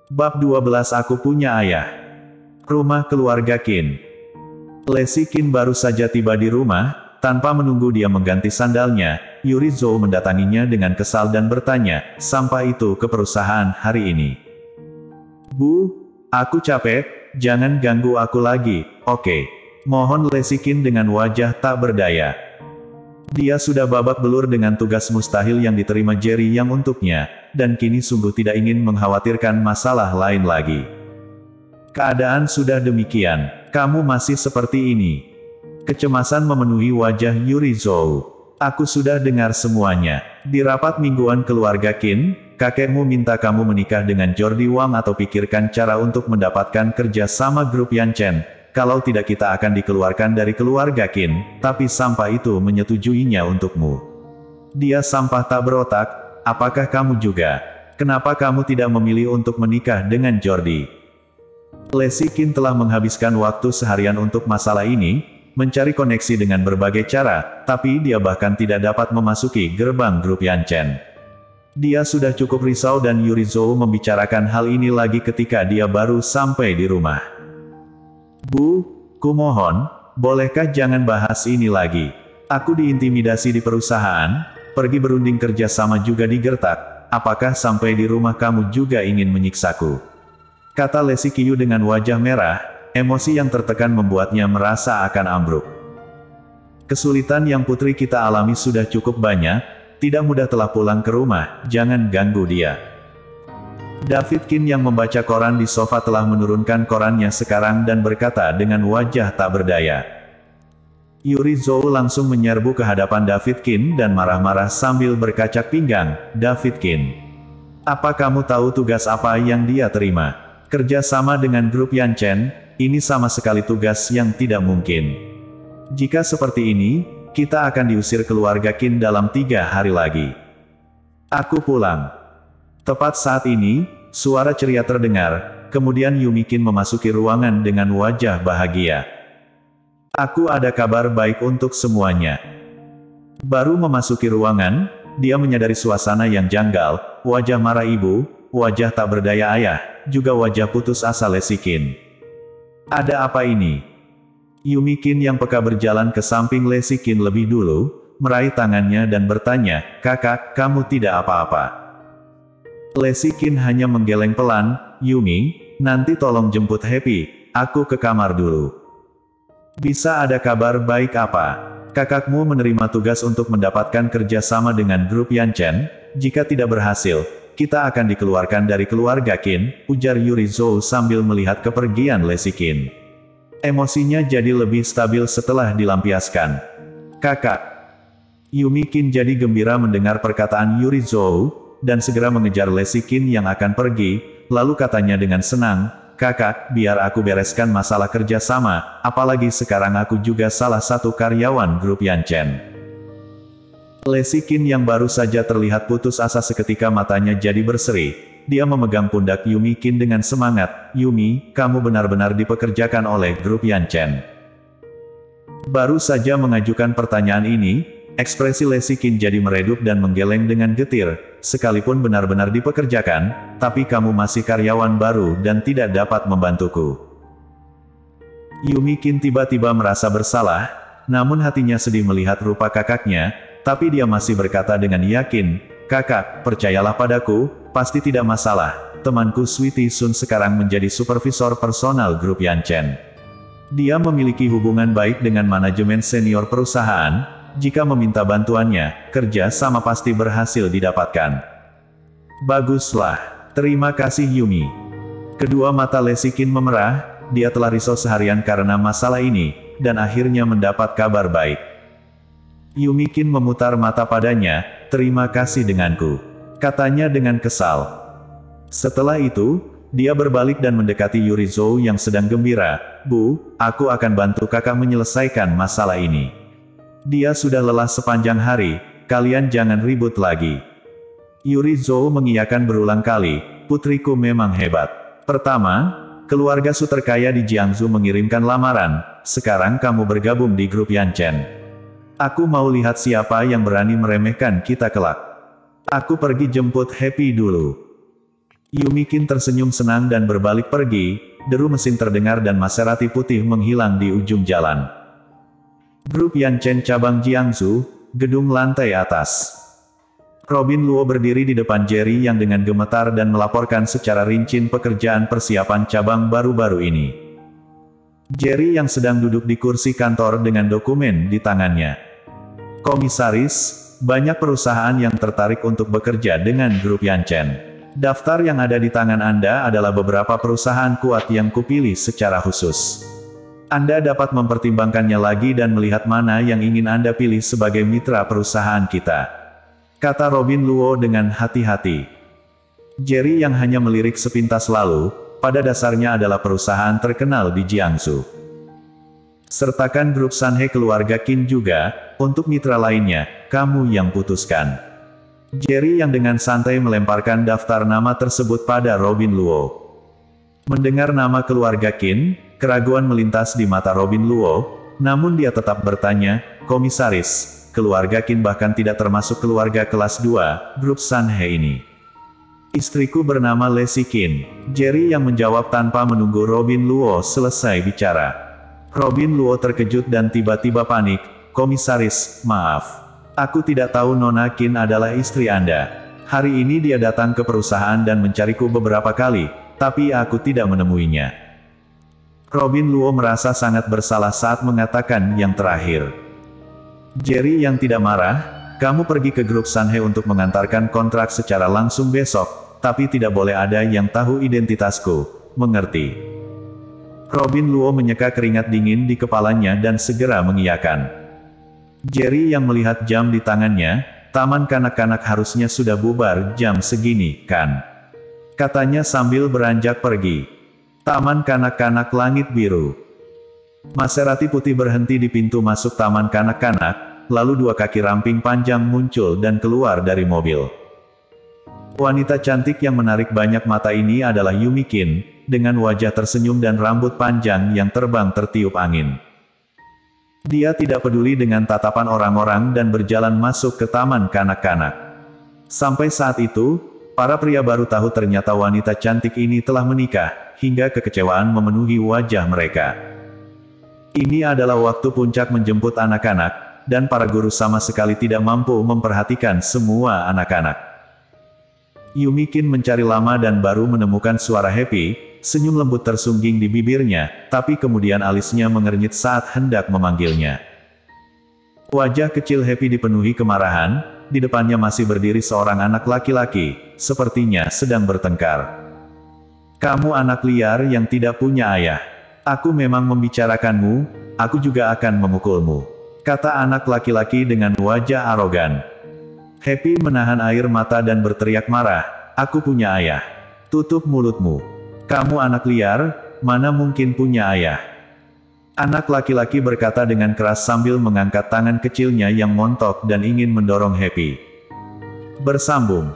Bab 12 Aku Punya Ayah. Rumah keluarga Qin. Lesi Qin baru saja tiba di rumah, tanpa menunggu dia mengganti sandalnya, Yuri Zhou mendatanginya dengan kesal dan bertanya, "Sampah itu ke perusahaan hari ini?" "Bu, aku capek, jangan ganggu aku lagi, oke?" Mohon Lesi Qin dengan wajah tak berdaya. Dia sudah babak belur dengan tugas mustahil yang diterima Jerry yang untuknya, dan kini sungguh tidak ingin mengkhawatirkan masalah lain lagi. "Keadaan sudah demikian, kamu masih seperti ini." Kecemasan memenuhi wajah Yuri Zhou. "Aku sudah dengar semuanya. Di rapat mingguan keluarga Qin, kakekmu minta kamu menikah dengan Jordi Wang atau pikirkan cara untuk mendapatkan kerja sama grup Yanchen. Kalau tidak kita akan dikeluarkan dari keluarga Qin, tapi sampah itu menyetujuinya untukmu. Dia sampah tak berotak, apakah kamu juga? Kenapa kamu tidak memilih untuk menikah dengan Jordi?" Lesi Qin telah menghabiskan waktu seharian untuk masalah ini, mencari koneksi dengan berbagai cara, tapi dia bahkan tidak dapat memasuki gerbang grup Yanchen. Dia sudah cukup risau dan Yuri Zhou membicarakan hal ini lagi ketika dia baru sampai di rumah. "Bu, kumohon, bolehkah jangan bahas ini lagi? Aku diintimidasi di perusahaan, pergi berunding kerja sama juga digertak, apakah sampai di rumah kamu juga ingin menyiksaku?" Kata Lesi Qiu dengan wajah merah, emosi yang tertekan membuatnya merasa akan ambruk. "Kesulitan yang putri kita alami sudah cukup banyak, tidak mudah telah pulang ke rumah, jangan ganggu dia." David Qin yang membaca koran di sofa telah menurunkan korannya sekarang dan berkata dengan wajah tak berdaya. Yuri Zhou langsung menyerbu ke hadapan David Qin dan marah-marah sambil berkacak pinggang, "David Qin, apa kamu tahu tugas apa yang dia terima? Kerja sama dengan grup Yanchen, ini sama sekali tugas yang tidak mungkin. Jika seperti ini, kita akan diusir keluarga Qin dalam 3 hari lagi. Aku pulang." Tepat saat ini, suara ceria terdengar, kemudian Yumi Qin memasuki ruangan dengan wajah bahagia. "Aku ada kabar baik untuk semuanya." Baru memasuki ruangan, dia menyadari suasana yang janggal, wajah marah ibu, wajah tak berdaya ayah, juga wajah putus asa Lesi Qin. "Ada apa ini?" Yumi Qin yang peka berjalan ke samping Lesi Qin lebih dulu, meraih tangannya dan bertanya, "Kakak, kamu tidak apa-apa?" Lesi Qin hanya menggeleng pelan, "Yumi, nanti tolong jemput Happy, aku ke kamar dulu." "Bisa ada kabar baik apa? Kakakmu menerima tugas untuk mendapatkan kerja sama dengan grup Yanchen, jika tidak berhasil, kita akan dikeluarkan dari keluarga Qin," ujar Yuri Zhou sambil melihat kepergian Lesi Qin. Emosinya jadi lebih stabil setelah dilampiaskan. "Kakak." Yumi Qin jadi gembira mendengar perkataan Yuri Zhou, dan segera mengejar Lesi Qin yang akan pergi, lalu katanya dengan senang, "Kakak, biar aku bereskan masalah kerja sama, apalagi sekarang aku juga salah satu karyawan grup Yanchen." Lesi Qin yang baru saja terlihat putus asa seketika matanya jadi berseri. Dia memegang pundak Yumi Qin dengan semangat, "Yumi, kamu benar-benar dipekerjakan oleh grup Yanchen." Baru saja mengajukan pertanyaan ini, ekspresi Lesi Qin jadi meredup dan menggeleng dengan getir, "Sekalipun benar-benar dipekerjakan, tapi kamu masih karyawan baru dan tidak dapat membantuku." Yumi Qin tiba-tiba merasa bersalah, namun hatinya sedih melihat rupa kakaknya, tapi dia masih berkata dengan yakin, "Kakak, percayalah padaku, pasti tidak masalah, temanku Sweetie Sun sekarang menjadi supervisor personal grup Yanchen. Dia memiliki hubungan baik dengan manajemen senior perusahaan. Jika meminta bantuannya, kerja sama pasti berhasil didapatkan." "Baguslah. Terima kasih Yumi." Kedua mata Lesi Qin memerah, dia telah risau seharian karena masalah ini, dan akhirnya mendapat kabar baik. Yumi Qin memutar mata padanya, "Terima kasih denganku," katanya dengan kesal. Setelah itu, dia berbalik dan mendekati Yuri Zhou yang sedang gembira, "Bu, aku akan bantu kakak menyelesaikan masalah ini. Dia sudah lelah sepanjang hari, kalian jangan ribut lagi." Yuri Zhou mengiyakan berulang kali, "Putriku memang hebat. Pertama, keluarga Su terkaya di Jiangsu mengirimkan lamaran, sekarang kamu bergabung di grup Yanchen. Aku mau lihat siapa yang berani meremehkan kita kelak. Aku pergi jemput Happy dulu." Yumikin tersenyum senang dan berbalik pergi, deru mesin terdengar dan Maserati putih menghilang di ujung jalan. Grup Yanchen cabang Jiangsu, gedung lantai atas. Robin Luo berdiri di depan Jerry yang dengan gemetar dan melaporkan secara rinci pekerjaan persiapan cabang baru-baru ini. Jerry yang sedang duduk di kursi kantor dengan dokumen di tangannya. Komisaris, banyak perusahaan yang tertarik untuk bekerja dengan grup Yanchen. Daftar yang ada di tangan Anda adalah beberapa perusahaan kuat yang kupilih secara khusus. Anda dapat mempertimbangkannya lagi dan melihat mana yang ingin Anda pilih sebagai mitra perusahaan kita. Kata Robin Luo dengan hati-hati. Jerry yang hanya melirik sepintas lalu, pada dasarnya adalah perusahaan terkenal di Jiangsu. Sertakan grup Sanhe keluarga Qin juga, untuk mitra lainnya, kamu yang putuskan. Jerry yang dengan santai melemparkan daftar nama tersebut pada Robin Luo. Mendengar nama keluarga Qin, keraguan melintas di mata Robin Luo, namun dia tetap bertanya, Komisaris, keluarga Qin bahkan tidak termasuk keluarga kelas 2, grup Sanhe ini. Istriku bernama Lesi Qin. Jerry yang menjawab tanpa menunggu Robin Luo selesai bicara. Robin Luo terkejut dan tiba-tiba panik, Komisaris, maaf. Aku tidak tahu Nona Qin adalah istri Anda. Hari ini dia datang ke perusahaan dan mencariku beberapa kali, tapi aku tidak menemuinya. Robin Luo merasa sangat bersalah saat mengatakan yang terakhir. Jerry yang tidak marah, kamu pergi ke grup Sanhe untuk mengantarkan kontrak secara langsung besok, tapi tidak boleh ada yang tahu identitasku, mengerti? Robin Luo menyeka keringat dingin di kepalanya dan segera mengiyakan. Jerry yang melihat jam di tangannya, taman kanak-kanak harusnya sudah bubar jam segini, kan? Katanya sambil beranjak pergi. Taman kanak-kanak langit biru. Maserati putih berhenti di pintu masuk taman kanak-kanak, lalu dua kaki ramping panjang muncul dan keluar dari mobil. Wanita cantik yang menarik banyak mata ini adalah Yumikin, dengan wajah tersenyum dan rambut panjang yang terbang tertiup angin. Dia tidak peduli dengan tatapan orang-orang dan berjalan masuk ke taman kanak-kanak. Sampai saat itu, para pria baru tahu ternyata wanita cantik ini telah menikah, hingga kekecewaan memenuhi wajah mereka. Ini adalah waktu puncak menjemput anak-anak, dan para guru sama sekali tidak mampu memperhatikan semua anak-anak. Yumikin mencari lama dan baru menemukan suara Happy. Senyum lembut tersungging di bibirnya, tapi kemudian alisnya mengernyit saat hendak memanggilnya. Wajah kecil Happy dipenuhi kemarahan, di depannya masih berdiri seorang anak laki-laki, sepertinya sedang bertengkar. Kamu anak liar yang tidak punya ayah. Aku memang membicarakanmu, aku juga akan memukulmu, kata anak laki-laki dengan wajah arogan. Happy menahan air mata dan berteriak marah, aku punya ayah. Tutup mulutmu. Kamu anak liar, mana mungkin punya ayah? Anak laki-laki berkata dengan keras sambil mengangkat tangan kecilnya yang montok dan ingin mendorong Happy. Bersambung.